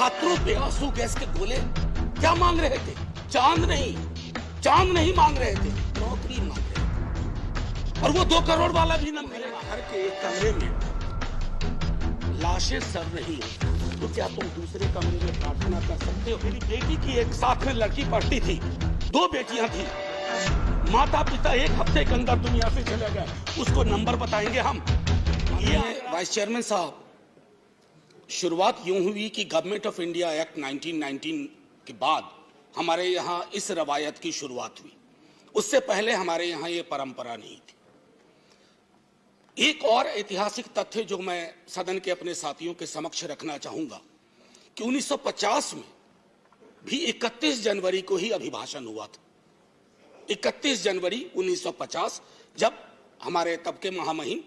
छात्रों पे आंसू गैस के गोले क्या मांग रहे थे? चांद नहीं मांग रहे थे, नौकरी मांग रहे थे। और वो 2 करोड़ वाला भी ना मिले। घर के एक कमरे में लाशें सड़ रही हैं, तो क्या तुम दूसरे कमरे में प्रार्थना कर सकते हो? मेरी बेटी की एक साथ में लड़की पढ़ती थी, 2 बेटियां थी, माता पिता 1 हफ्ते के अंदर दुनिया से चले गए, उसको नंबर बताएंगे हम? ये वाइस चेयरमैन साहब, शुरुआत यूं हुई कि गवर्नमेंट ऑफ इंडिया एक्ट 1919 के बाद हमारे यहाँ इस रवायत की शुरुआत हुई। उससे पहले हमारे यहाँ ये परंपरा नहीं थी। एक और ऐतिहासिक तथ्य जो मैं सदन के अपने साथियों के समक्ष रखना चाहूंगा कि 1950 में भी 31 जनवरी को ही अभिभाषण हुआ था। 31 जनवरी 1950, जब हमारे तब के महामहिम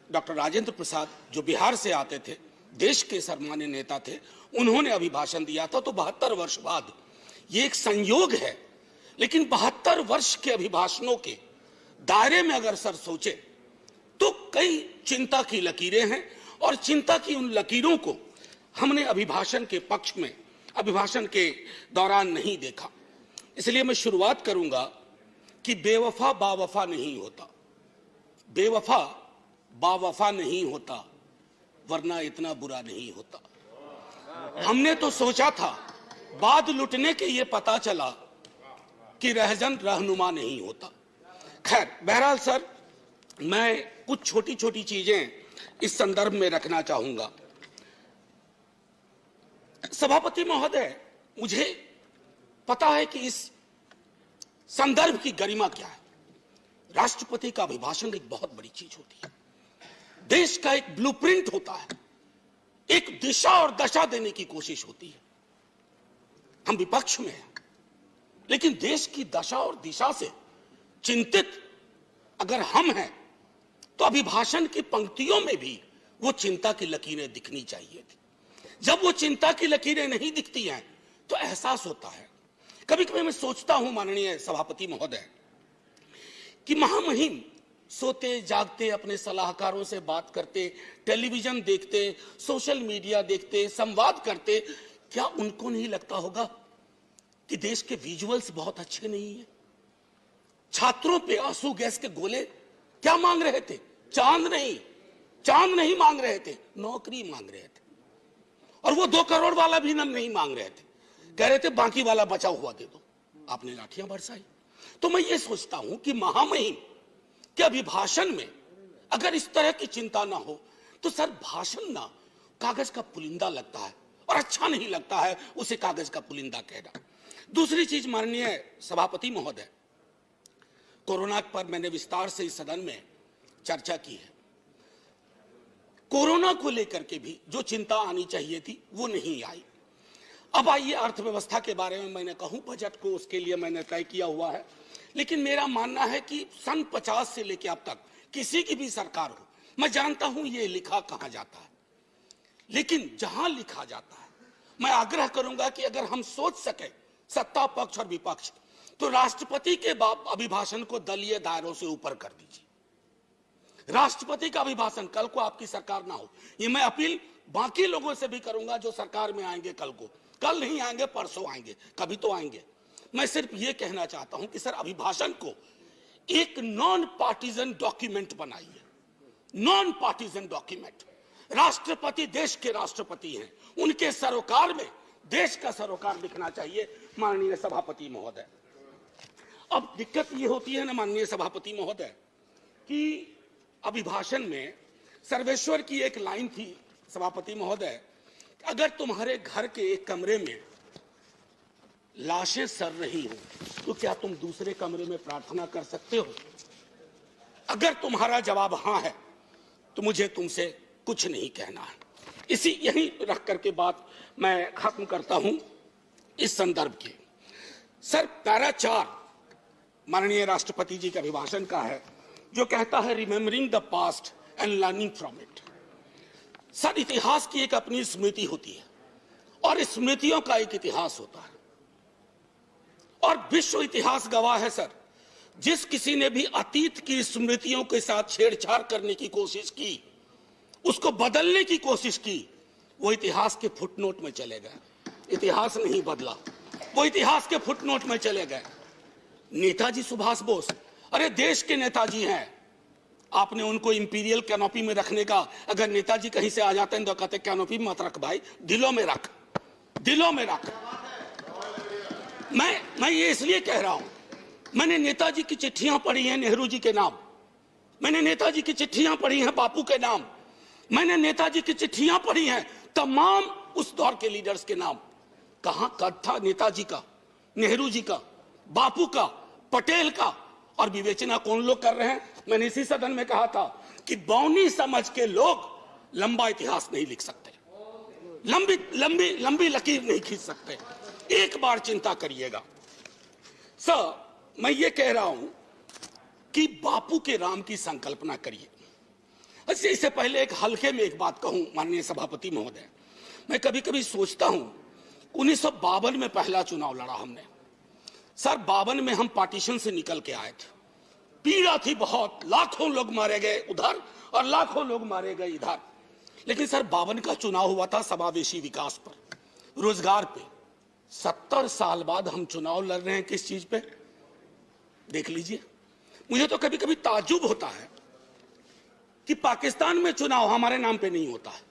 डॉक्टर राजेंद्र प्रसाद, जो बिहार से आते थे, देश के सर्वमान्य नेता थे, उन्होंने अभिभाषण दिया था। तो 72 वर्ष बाद ये एक संयोग है, लेकिन 72 वर्ष के अभिभाषणों के दायरे में अगर सर सोचे तो कई चिंता की लकीरें हैं, और चिंता की उन लकीरों को हमने अभिभाषण के पक्ष में, अभिभाषण के दौरान नहीं देखा। इसलिए मैं शुरुआत करूंगा कि बेवफा बावफा नहीं होता, बेवफा बावफा नहीं होता, वरना इतना बुरा नहीं होता। हमने तो सोचा था, बाद लुटने के ये पता चला कि रहजन रहनुमा नहीं होता। खैर, बहरहाल सर, मैं कुछ छोटी छोटी चीजें इस संदर्भ में रखना चाहूंगा। सभापति महोदय, मुझे पता है कि इस संदर्भ की गरिमा क्या है। राष्ट्रपति का अभिभाषण एक बहुत बड़ी चीज होती है, देश का एक ब्लूप्रिंट होता है, एक दिशा और दशा देने की कोशिश होती है। हम विपक्ष में हैं, लेकिन देश की दशा और दिशा से चिंतित अगर हम हैं तो अभिभाषण की पंक्तियों में भी वो चिंता की लकीरें दिखनी चाहिए थी। जब वो चिंता की लकीरें नहीं दिखती हैं तो एहसास होता है। कभी कभी मैं सोचता हूं माननीय सभापति महोदय कि महामहिम सोते जागते अपने सलाहकारों से बात करते, टेलीविजन देखते, सोशल मीडिया देखते, संवाद करते, क्या उनको नहीं लगता होगा कि देश के विजुअल्स बहुत अच्छे नहीं हैं? छात्रों पे आंसू गैस के गोले क्या मांग रहे थे? चांद नहीं मांग रहे थे, नौकरी मांग रहे थे। और वो 2 करोड़ वाला भी नहीं मांग रहे थे, कह रहे थे बाकी वाला बचा हुआ दे दो। आपने लाठियां बरसाई। तो मैं ये सोचता हूं कि महामहिम के अभिभाषण में अगर इस तरह की चिंता ना हो तो सर, भाषण ना कागज का पुलिंदा लगता है, और अच्छा नहीं लगता है उसे कागज का पुलिंदा कहना। दूसरी चीज माननीय सभापति महोदय, कोरोना पर मैंने विस्तार से इस सदन में चर्चा की है। कोरोना को लेकर के भी जो चिंता आनी चाहिए थी वो नहीं आई। अब आइए अर्थव्यवस्था के बारे में मैंने कहूं, बजट को उसके लिए मैंने तय किया हुआ है, लेकिन मेरा मानना है कि सन 50 से लेकर अब तक किसी की भी सरकार हो, मैं जानता हूं ये लिखा कहां जाता है, लेकिन जहां लिखा जाता है मैं आग्रह करूंगा कि अगर हम सोच सके, सत्ता पक्ष और विपक्ष, तो राष्ट्रपति के अभिभाषण को दलीय दायरों से ऊपर कर दीजिए। राष्ट्रपति का अभिभाषण, कल को आपकी सरकार ना हो, ये मैं अपील बाकी लोगों से भी करूंगा जो सरकार में आएंगे कल को, कल नहीं आएंगे परसों आएंगे, कभी तो आएंगे। मैं सिर्फ ये कहना चाहता हूं कि सर, अभिभाषण को एक नॉन पार्टीजन डॉक्यूमेंट बनाइए, नॉन पार्टीजन डॉक्यूमेंट। राष्ट्रपति देश के राष्ट्रपति हैं, उनके सरोकार में देश का सरोकार दिखना चाहिए माननीय सभापति महोदय। अब दिक्कत ये होती है ना माननीय सभापति महोदय कि अभिभाषण में सर्वेश्वर की एक लाइन थी सभापति महोदय, अगर तुम्हारे घर के एक कमरे में लाशें सड़ रही हो तो क्या तुम दूसरे कमरे में प्रार्थना कर सकते हो? अगर तुम्हारा जवाब हां है तो मुझे तुमसे कुछ नहीं कहना है। यही रख करके बात मैं खत्म करता हूं इस संदर्भ के। सर, पैरा 4 माननीय राष्ट्रपति जी के अभिभाषण का है, जो कहता है remembering the past and learning from it. Sir, इतिहास की एक अपनी स्मृति होती है और स्मृतियों का एक इतिहास होता है, और विश्व इतिहास गवाह है सर, जिस किसी ने भी अतीत की स्मृतियों के साथ छेड़छाड़ करने की कोशिश की, उसको बदलने की कोशिश की, वो इतिहास के फुटनोट में चले गए। इतिहास नहीं बदला, वो इतिहास के फुटनोट में चले गए। नेताजी सुभाष बोस, अरे देश के नेताजी हैं, आपने उनको इंपीरियल कैनोपी में रखने का, अगर नेताजी कहीं से आ जाते हैं तो कहते कैनोपी मत रख भाई, दिलों में रख, दिलों में रख। मैं ये इसलिए कह रहा हूं, मैंने नेताजी की चिट्ठियां पढ़ी हैं नेहरू जी के नाम, मैंने नेताजी की चिट्ठियां पढ़ी हैं बापू के नाम, मैंने नेताजी की चिट्ठियां पढ़ी हैं तमाम उस दौर के लीडर्स के नाम। कहां कद था नेताजी का, नेहरू जी का, बापू का, पटेल का, और विवेचना कौन लोग कर रहे हैं? मैंने इसी सदन में कहा था कि बौनी समझ के लोग लंबा इतिहास नहीं लिख सकते, लंबी लंबी लंबी लकीर नहीं खींच सकते। एक बार चिंता करिएगा सर, मैं ये कह रहा हूं कि बापू के राम की संकल्पना करिए। अच्छा, इससे पहले एक हल्के में एक बात कहूं माननीय सभापति महोदय, मैं कभी कभी सोचता हूं 1952 में पहला चुनाव लड़ा हमने सर, 52 में हम पार्टीशन से निकल के आए थे, पीड़ा थी बहुत, लाखों लोग मारे गए उधर और लाखों लोग मारे गए इधर। लेकिन सर 52 का चुनाव हुआ था समावेशी विकास पर, रोजगार पे। 70 साल बाद हम चुनाव लड़ रहे हैं किस चीज पे? देख लीजिए। मुझे तो कभी कभी ताज्जुब होता है कि पाकिस्तान में चुनाव हमारे नाम पे नहीं होता है,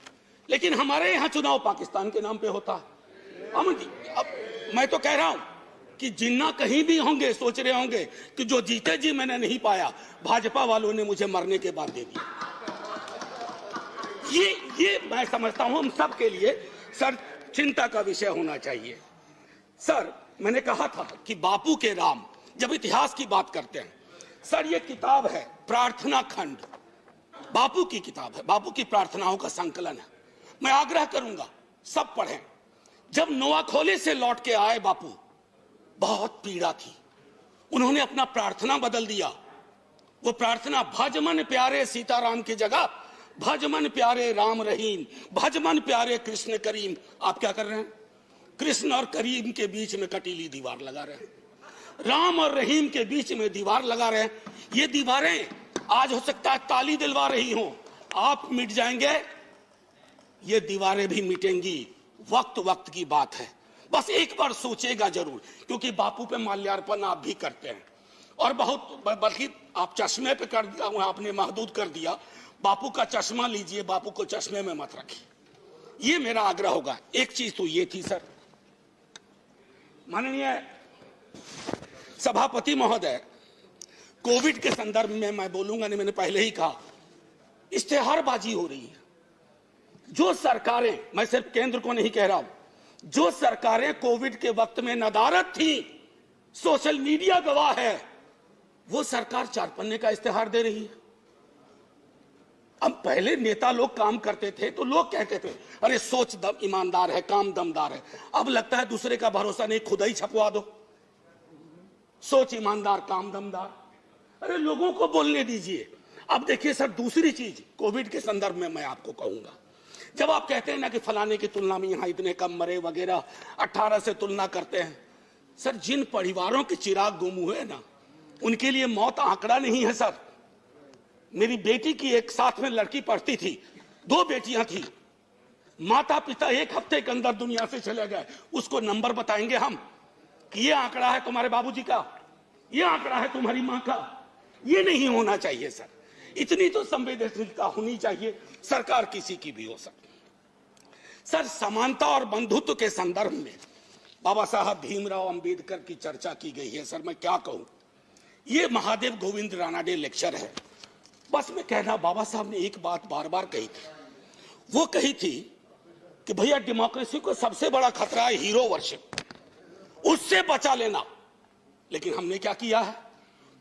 लेकिन हमारे यहां चुनाव पाकिस्तान के नाम पे होता है। अमन जी, अब मैं तो कह रहा हूं कि जिन्ना कहीं भी होंगे सोच रहे होंगे कि जो जीते जी मैंने नहीं पाया, भाजपा वालों ने मुझे मरने के बाद दे दिया। ये मैं समझता हूं हम सब के लिए सर चिंता का विषय होना चाहिए। सर, मैंने कहा था कि बापू के राम, जब इतिहास की बात करते हैं सर, ये किताब है प्रार्थना खंड, बापू की किताब है, बापू की प्रार्थनाओं का संकलन है। मैं आग्रह करूंगा सब पढ़ें। जब नोआखोले से लौट के आए बापू, बहुत पीड़ा थी, उन्होंने अपना प्रार्थना बदल दिया। वो प्रार्थना भजमन प्यारे सीताराम की जगह भजमन प्यारे राम रहीम, भजमन प्यारे कृष्ण करीम। आप क्या कर रहे हैं? कृष्ण और करीम के बीच में कटीली दीवार लगा रहे हैं, राम और रहीम के बीच में दीवार लगा रहे हैं। ये दीवारें आज हो सकता है ताली दिलवा रही हों, आप मिट जाएंगे, ये दीवारें भी मिटेंगी, वक्त वक्त की बात है। बस एक बार सोचेगा जरूर, क्योंकि बापू पे माल्यार्पण आप भी करते हैं और बहुत, बल्कि आप चश्मे पे कर दिया, आपने महदूद कर दिया। बापू का चश्मा लीजिए, बापू को चश्मे में मत रखिए, ये मेरा आग्रह होगा। एक चीज तो ये थी सर, माननीय सभापति महोदय, कोविड के संदर्भ में मैं बोलूंगा नहीं, मैंने पहले ही कहा, इश्तेहारबाजी हो रही है। जो सरकारें, मैं सिर्फ केंद्र को नहीं कह रहा हूं, जो सरकारें कोविड के वक्त में नदारद थी, सोशल मीडिया गवाह है, वो सरकार 4 पन्ने का इश्तेहार दे रही है। अब पहले नेता लोग काम करते थे तो लोग कहते थे अरे सोच दम ईमानदार है, काम दमदार है। अब लगता है दूसरे का भरोसा नहीं, खुद ही छपवा दो, सोच ईमानदार काम दमदार। अरे लोगों को बोलने दीजिए। अब देखिए सर, दूसरी चीज कोविड के संदर्भ में मैं आपको कहूंगा, जब आप कहते हैं ना कि फलाने की तुलना में यहां इतने कम मरे वगैरह, 18 से तुलना करते हैं, सर जिन परिवारों के चिराग गुम हुए ना, उनके लिए मौत आंकड़ा नहीं है सर। मेरी बेटी की एक साथ में लड़की पढ़ती थी, 2 बेटियां थी, माता पिता 1 हफ्ते के अंदर दुनिया से चले गए। उसको नंबर बताएंगे हम कि ये आंकड़ा है तुम्हारे बाबूजी का, ये आंकड़ा है तुम्हारी मां का। ये नहीं होना चाहिए सर, इतनी तो संवेदनशीलता होनी चाहिए, सरकार किसी की भी हो सर। समानता और बंधुत्व के संदर्भ में बाबा साहब भीमराव अंबेडकर की चर्चा की गई है सर, मैं क्या कहूं। ये महादेव गोविंद रानाडे लेक्चर है। बस मैं कहना, बाबा साहब ने एक बात बार बार कही थी, वो कही थी कि भैया डेमोक्रेसी को सबसे बड़ा खतरा है हीरो वर्शिप, उससे बचा लेना। लेकिन हमने क्या किया है,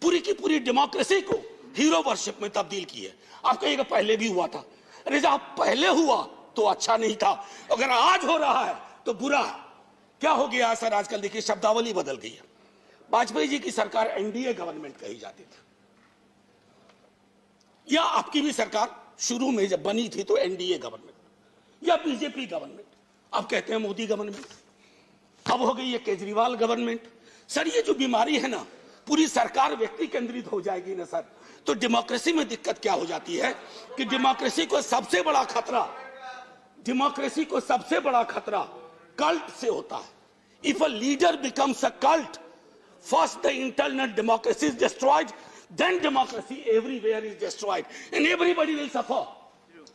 पूरी की पूरी डेमोक्रेसी को हीरो वर्शिप में तब्दील की है। आप कहिएगा पहले भी हुआ था, अरे जब पहले हुआ तो अच्छा नहीं था, अगर आज हो रहा है तो बुरा है। क्या हो गया सर, आजकल देखिए शब्दावली बदल गई है। वाजपेयी जी की सरकार एनडीए गवर्नमेंट कही जाती थी, या आपकी भी सरकार शुरू में जब बनी थी तो एनडीए गवर्नमेंट या बीजेपी गवर्नमेंट, अब कहते हैं मोदी गवर्नमेंट, अब हो गई ये केजरीवाल गवर्नमेंट। सर ये जो बीमारी है ना, पूरी सरकार व्यक्ति केंद्रित हो जाएगी ना सर, तो डेमोक्रेसी में दिक्कत क्या हो जाती है कि डेमोक्रेसी को सबसे बड़ा खतरा डेमोक्रेसी को सबसे बड़ा खतरा कल्ट से होता है। If a leader becomes a cult, first the internal democracy is destroyed, then democracy everywhere is destroyed and everybody will suffer.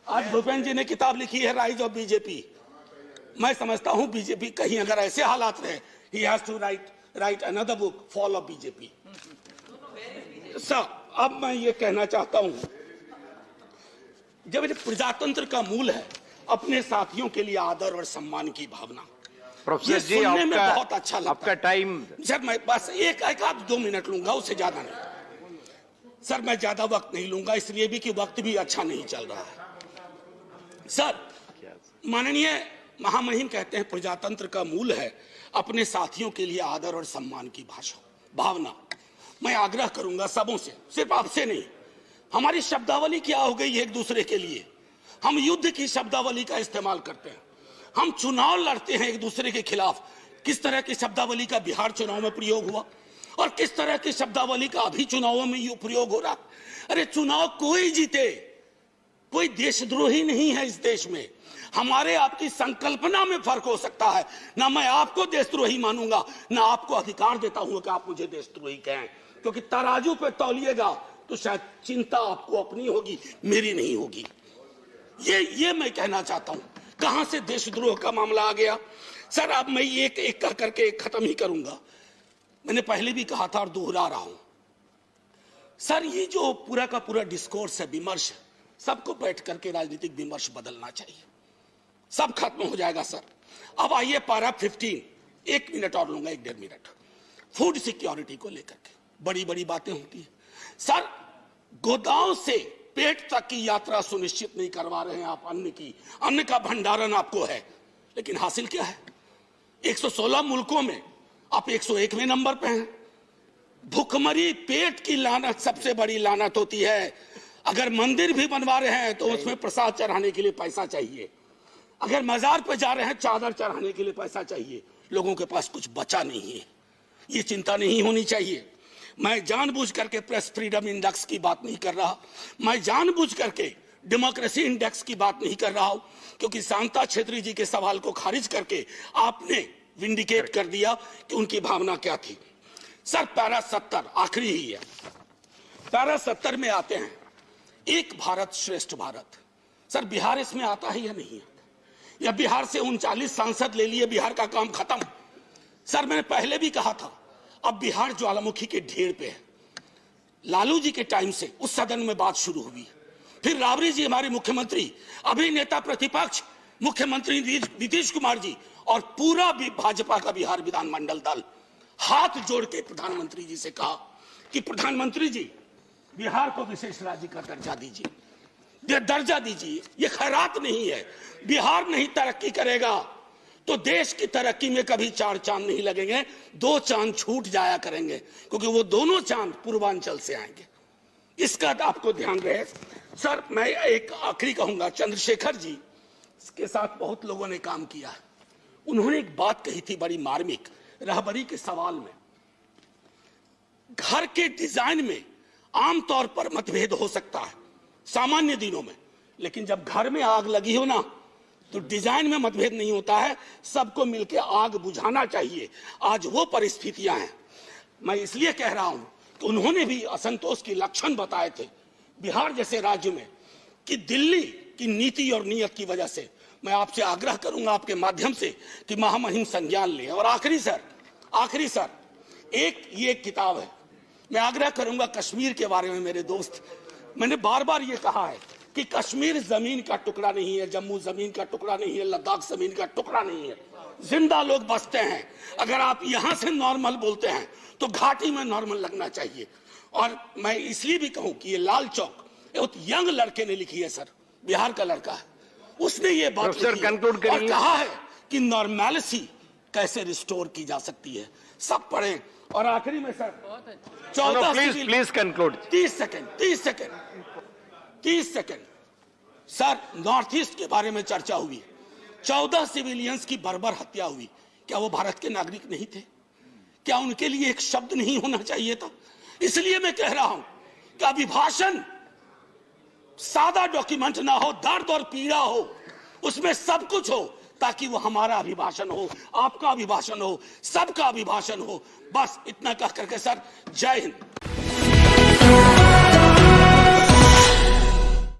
आज भूपेंद्र जी ने किताब लिखी है राइज ऑफ बीजेपी। मैं समझता हूं बीजेपी कहीं अगर ऐसे हालात रहे, he has to write another book, fall of BJP. Sir, अब मैं ये कहना चाहता हूं, जब प्रजातंत्र का मूल है अपने साथियों के लिए आदर और सम्मान की भावना। प्रोफेसर जी, आपका बहुत अच्छा लगता आपका टाइम। सर मैं बस एक आध 2 मिनट लूंगा, उससे ज्यादा नहीं। सर मैं ज्यादा वक्त नहीं लूंगा, इसलिए भी कि वक्त भी अच्छा नहीं चल रहा है। सर, माननीय महामहिम कहते हैं प्रजातंत्र का मूल है अपने साथियों के लिए आदर और सम्मान की भावना। मैं आग्रह करूंगा सबों से, सिर्फ आपसे नहीं, हमारी शब्दावली क्या हो गई एक दूसरे के लिए। हम युद्ध की शब्दावली का इस्तेमाल करते हैं, हम चुनाव लड़ते हैं एक दूसरे के खिलाफ। किस तरह की शब्दावली का बिहार चुनाव में प्रयोग हुआ और किस तरह की शब्दावली का अभी चुनावों में प्रयोग हो रहा। अरे चुनाव कोई जीते, कोई देशद्रोही नहीं है इस देश में। हमारे आपकी संकल्पना में फर्क हो सकता है। ना मैं आपको देशद्रोही मानूंगा, ना आपको अधिकार देता हूं कि आप मुझे देशद्रोही कहें, क्योंकि तराजू पे तौलिएगा तो शायद चिंता आपको अपनी होगी, मेरी नहीं होगी। ये मैं कहना चाहता हूं। कहां से देशद्रोह का मामला आ गया? सर, अब मैं एक एक कह करके खत्म ही करूंगा। मैंने पहले भी कहा था और दोहरा रहा हूं। सर, ये जो पूरा का पूरा डिस्कोर्स है, विमर्श है, सबको बैठ करके राजनीतिक विमर्श बदलना चाहिए, सब खत्म हो जाएगा। सर, अब आइए पारा 15, 1 मिनट और लूंगा, 1-1.5 मिनट। फूड सिक्योरिटी को लेकर के बड़ी बड़ी बातें होती है। सर, गोदाम से पेट तक की यात्रा सुनिश्चित नहीं करवा रहे हैं आप अन्न का भंडारण आपको है, लेकिन हासिल क्या है? 116 मुल्कों में आप 101वें नंबर पे हैं। भुखमरी, पेट की लानत सबसे बड़ी लानत होती है। अगर मंदिर भी बनवा रहे हैं तो उसमें प्रसाद चढ़ाने के लिए पैसा चाहिए। अगर मजार पर जा रहे हैं चादर चढ़ाने के लिए पैसा चाहिए। लोगों के पास कुछ बचा नहीं है। ये चिंता नहीं होनी चाहिए। मैं जानबूझ करके प्रेस फ्रीडम इंडेक्स की बात नहीं कर रहा, मैं जानबूझ करके डेमोक्रेसी इंडेक्स की बात नहीं कर रहा हूं, क्योंकि शांता छेत्री जी के सवाल को खारिज करके आपने विंडिकेट कर दिया कि उनकी भावना क्या थी। सर, पैरा 70 आखिरी ही है। पैरा 70 में आते हैं एक भारत श्रेष्ठ भारत। सर, बिहार इसमें आता है या नहीं आता? या बिहार से 39 सांसद ले लिए, बिहार का काम खत्म? सर, मैंने पहले भी कहा था, अब बिहार ज्वालामुखी के ढेर पे है। लालू जी के टाइम से उस सदन में बात शुरू हुई, फिर राबड़ी जी हमारे मुख्यमंत्री, अभी नेता प्रतिपक्ष मुख्यमंत्री नीतीश कुमार जी और पूरा भी भाजपा का बिहार विधानमंडल दल हाथ जोड़ के प्रधानमंत्री जी से कहा कि प्रधानमंत्री जी, बिहार को विशेष राज्य का दर्जा दीजिए, दर्जा दीजिए। ये खैरात नहीं है। बिहार नहीं तरक्की करेगा तो देश की तरक्की में कभी 4 चांद नहीं लगेंगे, 2 चांद छूट जाया करेंगे, क्योंकि वो दोनों चांद पूर्वांचल से आएंगे। इसका आपको ध्यान रहे। सर, मैं एक आखिरी कहूंगा, चंद्रशेखर जी के साथ बहुत लोगों ने काम किया है। उन्होंने एक बात कही थी बड़ी मार्मिक, रहबरी के सवाल में। घर के डिजाइन में आमतौर पर मतभेद हो सकता है सामान्य दिनों में, लेकिन जब घर में आग लगी हो ना, तो डिजाइन में मतभेद नहीं होता है, सबको मिलकर आग बुझाना चाहिए। आज वो परिस्थितियां हैं। मैं इसलिए कह रहा हूं कि उन्होंने भी असंतोष के लक्षण बताए थे बिहार जैसे राज्य में, कि दिल्ली की नीति और नीयत की वजह से। मैं आपसे आग्रह करूंगा आपके माध्यम से कि महामहिम संज्ञान लें। और आखिरी सर, ये किताब है, मैं आग्रह करूंगा कश्मीर के बारे में। मेरे दोस्त, मैंने बार बार ये कहा है कि कश्मीर जमीन का टुकड़ा नहीं है, जम्मू जमीन का टुकड़ा नहीं है, लद्दाख जमीन का टुकड़ा नहीं है। जिंदा लोग बसते हैं। अगर आप यहां से नॉर्मल बोलते हैं तो घाटी में नॉर्मल लगना चाहिए। और मैं इसलिए भी कहूं कि ये लाल चौक एक यंग लड़के ने लिखी है, सर, बिहार का लड़का है, उसने ये बात लिखी है और कहा है कि नॉर्मैलिटी कैसे रिस्टोर की जा सकती है। सब पढ़ें। और आखिरी में sir, 14 please conclude. 30 second sir, north east के बारे में चर्चा हुई। 14 सिविलियंस की बर्बर हत्या हुई। क्या वो भारत के नागरिक नहीं थे? क्या उनके लिए एक शब्द नहीं होना चाहिए था? इसलिए मैं कह रहा हूं कि अभिभाषण सादा डॉक्यूमेंट ना हो, दर्द और पीड़ा हो। उसमें सब कुछ हो ताकि वो हमारा अभिभाषण हो, आपका अभिभाषण हो, सबका अभिभाषण हो। बस इतना कह करके सर, जय हिंद।